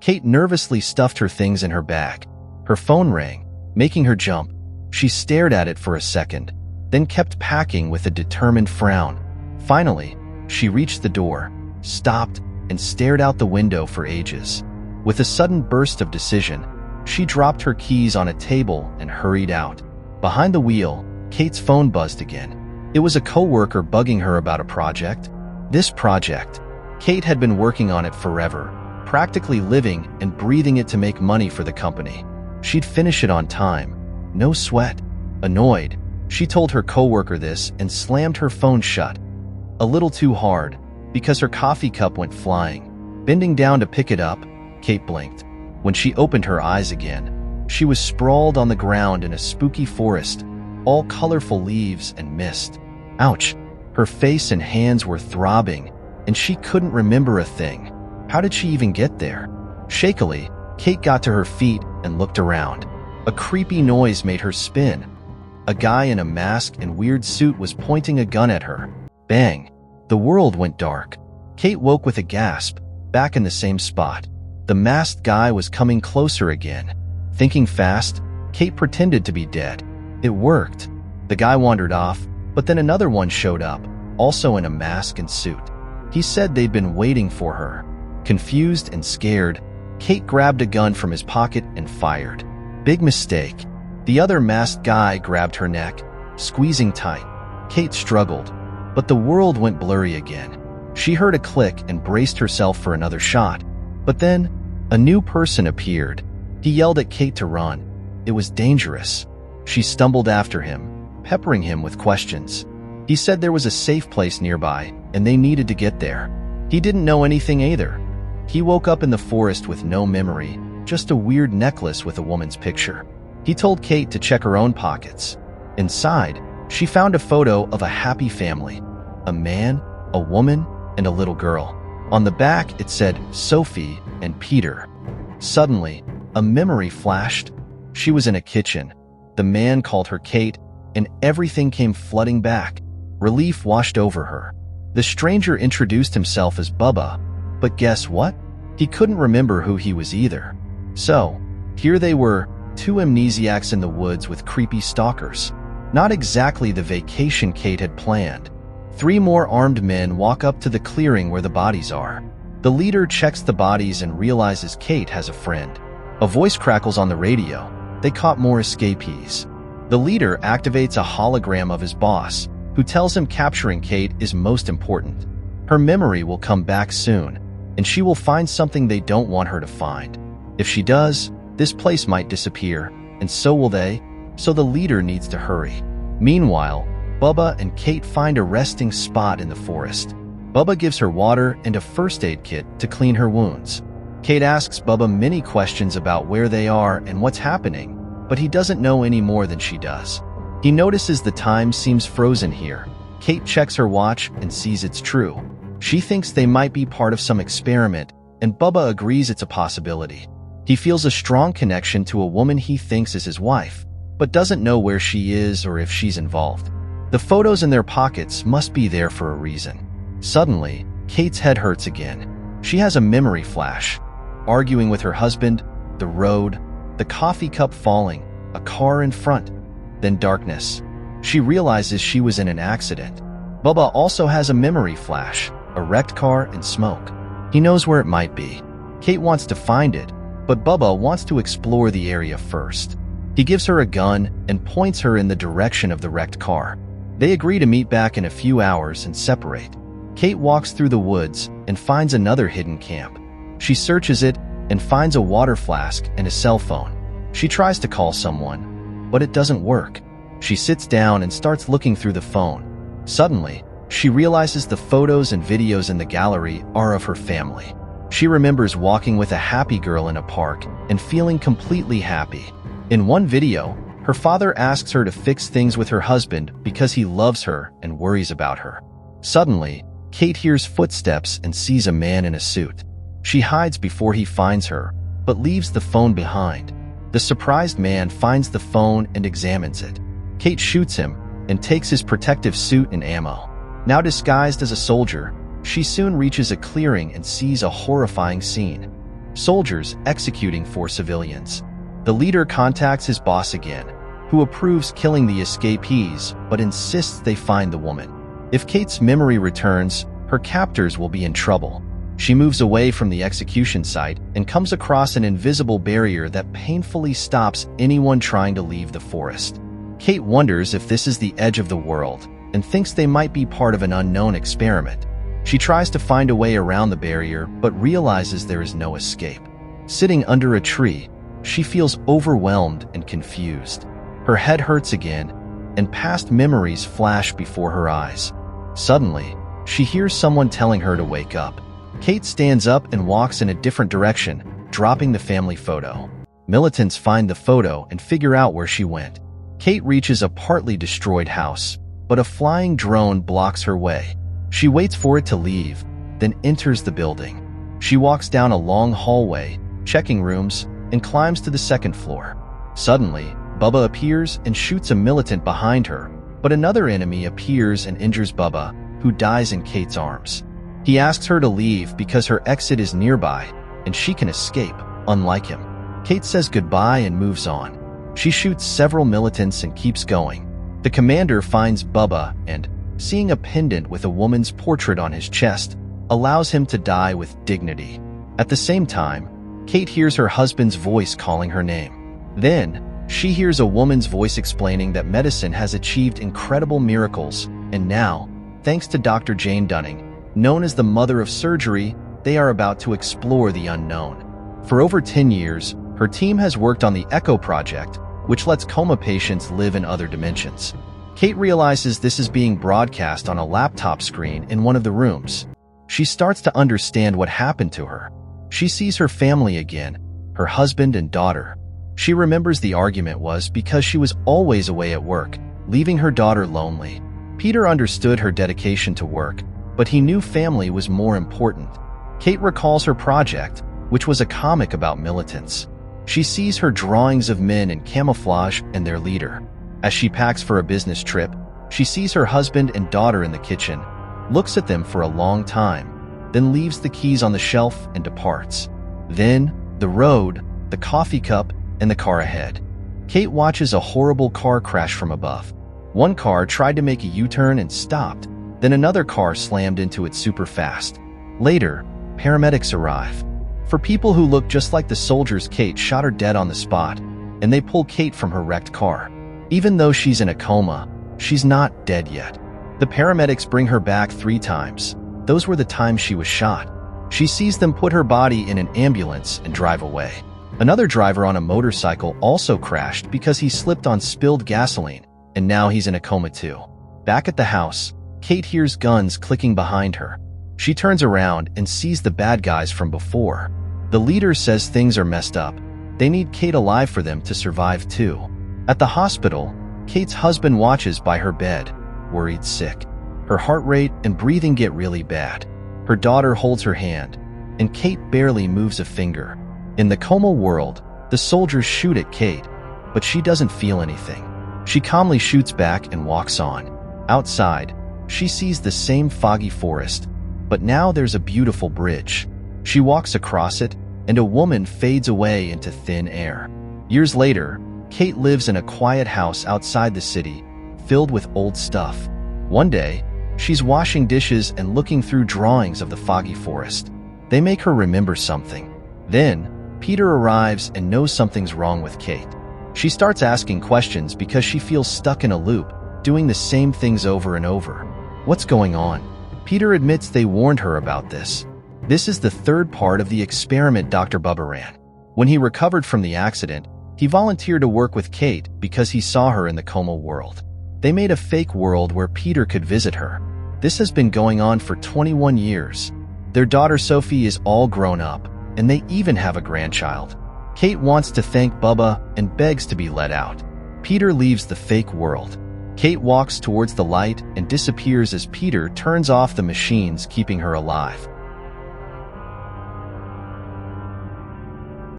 Kate nervously stuffed her things in her bag. Her phone rang, making her jump. She stared at it for a second, then kept packing with a determined frown. Finally, she reached the door, stopped, and stared out the window for ages. With a sudden burst of decision, she dropped her keys on a table and hurried out. Behind the wheel, Kate's phone buzzed again. It was a coworker bugging her about a project. This project, Kate had been working on it forever, practically living and breathing it to make money for the company. She'd finish it on time. No sweat. Annoyed, she told her coworker this and slammed her phone shut. A little too hard, because her coffee cup went flying. Bending down to pick it up, Kate blinked. When she opened her eyes again, she was sprawled on the ground in a spooky forest, all colorful leaves and mist. Ouch! Her face and hands were throbbing, and she couldn't remember a thing. How did she even get there? Shakily, Kate got to her feet and looked around. A creepy noise made her spin. A guy in a mask and weird suit was pointing a gun at her. Bang! The world went dark. Kate woke with a gasp, back in the same spot. The masked guy was coming closer again. Thinking fast, Kate pretended to be dead. It worked. The guy wandered off, but then another one showed up, also in a mask and suit. He said they'd been waiting for her. Confused and scared, Kate grabbed a gun from his pocket and fired. Big mistake. The other masked guy grabbed her neck, squeezing tight. Kate struggled, but the world went blurry again. She heard a click and braced herself for another shot. But then, a new person appeared. He yelled at Kate to run. It was dangerous. She stumbled after him, peppering him with questions. He said there was a safe place nearby, and they needed to get there. He didn't know anything either. He woke up in the forest with no memory, just a weird necklace with a woman's picture. He told Kate to check her own pockets. Inside, she found a photo of a happy family. A man, a woman, and a little girl. On the back, it said Sophie and Peter. Suddenly, a memory flashed. She was in a kitchen. The man called her Kate, and everything came flooding back. Relief washed over her. The stranger introduced himself as Bubba, but guess what? He couldn't remember who he was either. So, here they were, two amnesiacs in the woods with creepy stalkers. Not exactly the vacation Kate had planned. 3 more armed men walk up to the clearing where the bodies are. The leader checks the bodies and realizes Kate has a friend. A voice crackles on the radio. They caught more escapees. The leader activates a hologram of his boss, who tells him capturing Kate is most important. Her memory will come back soon, and she will find something they don't want her to find. If she does, this place might disappear, and so will they, so the leader needs to hurry. Meanwhile, Bubba and Kate find a resting spot in the forest. Bubba gives her water and a first aid kit to clean her wounds. Kate asks Bubba many questions about where they are and what's happening, but he doesn't know any more than she does. He notices the time seems frozen here. Kate checks her watch and sees it's true. She thinks they might be part of some experiment, and Bubba agrees it's a possibility. He feels a strong connection to a woman he thinks is his wife, but doesn't know where she is or if she's involved. The photos in their pockets must be there for a reason. Suddenly, Kate's head hurts again. She has a memory flash. Arguing with her husband, the road, the coffee cup falling, a car in front, then darkness. She realizes she was in an accident. Bubba also has a memory flash, a wrecked car and smoke. He knows where it might be. Kate wants to find it, but Bubba wants to explore the area first. He gives her a gun and points her in the direction of the wrecked car. They agree to meet back in a few hours and separate. Kate walks through the woods and finds another hidden camp. She searches it and finds a water flask and a cell phone. She tries to call someone, but it doesn't work. She sits down and starts looking through the phone. Suddenly, she realizes the photos and videos in the gallery are of her family. She remembers walking with a happy girl in a park and feeling completely happy. In one video, her father asks her to fix things with her husband because he loves her and worries about her. Suddenly, Kate hears footsteps and sees a man in a suit. She hides before he finds her, but leaves the phone behind. The surprised man finds the phone and examines it. Kate shoots him and takes his protective suit and ammo. Now disguised as a soldier, she soon reaches a clearing and sees a horrifying scene. soldiers executing 4 civilians. The leader contacts his boss again, who approves killing the escapees but insists they find the woman. If Kate's memory returns, her captors will be in trouble. She moves away from the execution site and comes across an invisible barrier that painfully stops anyone trying to leave the forest. Kate wonders if this is the edge of the world and thinks they might be part of an unknown experiment. She tries to find a way around the barrier but realizes there is no escape. Sitting under a tree, she feels overwhelmed and confused. Her head hurts again, and past memories flash before her eyes. Suddenly, she hears someone telling her to wake up. Kate stands up and walks in a different direction, dropping the family photo. Militants find the photo and figure out where she went. Kate reaches a partly destroyed house, but a flying drone blocks her way. She waits for it to leave, then enters the building. She walks down a long hallway, checking rooms, and climbs to the 2nd floor. Suddenly, Bubba appears and shoots a militant behind her, but another enemy appears and injures Bubba, who dies in Kate's arms. He asks her to leave because her exit is nearby, and she can escape, unlike him. Kate says goodbye and moves on. She shoots several militants and keeps going. The commander finds Bubba and, seeing a pendant with a woman's portrait on his chest, allows him to die with dignity. At the same time, Kate hears her husband's voice calling her name. Then, she hears a woman's voice explaining that medicine has achieved incredible miracles, and now, thanks to Dr. Jane Dunning, known as the Mother of Surgery, they are about to explore the unknown. For over 10 years, her team has worked on the Echo Project, which lets coma patients live in other dimensions. Kate realizes this is being broadcast on a laptop screen in one of the rooms. She starts to understand what happened to her. She sees her family again, her husband and daughter. She remembers the argument was because she was always away at work, leaving her daughter lonely. Peter understood her dedication to work, but he knew family was more important. Kate recalls her project, which was a comic about militants. She sees her drawings of men in camouflage and their leader. As she packs for a business trip, she sees her husband and daughter in the kitchen, looks at them for a long time, then leaves the keys on the shelf and departs. Then, the road, the coffee cup, and the car ahead. Kate watches a horrible car crash from above. One car tried to make a U-turn and stopped, then another car slammed into it super fast. Later, paramedics arrive. For people who look just like the soldiers, Kate shot her dead on the spot, and they pull Kate from her wrecked car. Even though she's in a coma, she's not dead yet. The paramedics bring her back 3 times. Those were the times she was shot. She sees them put her body in an ambulance and drive away. Another driver on a motorcycle also crashed because he slipped on spilled gasoline, and now he's in a coma too. Back at the house, Kate hears guns clicking behind her. She turns around and sees the bad guys from before. The leader says things are messed up. They need Kate alive for them to survive too. At the hospital, Kate's husband watches by her bed, worried sick. Her heart rate and breathing get really bad. Her daughter holds her hand, and Kate barely moves a finger. In the coma world, the soldiers shoot at Kate, but she doesn't feel anything. She calmly shoots back and walks on. Outside, she sees the same foggy forest, but now there's a beautiful bridge. She walks across it, and a woman fades away into thin air. Years later, Kate lives in a quiet house outside the city, filled with old stuff. One day, she's washing dishes and looking through drawings of the foggy forest. They make her remember something. Then, Peter arrives and knows something's wrong with Kate. She starts asking questions because she feels stuck in a loop, doing the same things over and over. What's going on? Peter admits they warned her about this. This is the 3rd part of the experiment Dr. Bubba ran. When he recovered from the accident, he volunteered to work with Kate because he saw her in the coma world. They made a fake world where Peter could visit her. This has been going on for 21 years. Their daughter Sophie is all grown up, and they even have a grandchild. Kate wants to thank Bubba and begs to be let out. Peter leaves the fake world. Kate walks towards the light and disappears as Peter turns off the machines keeping her alive.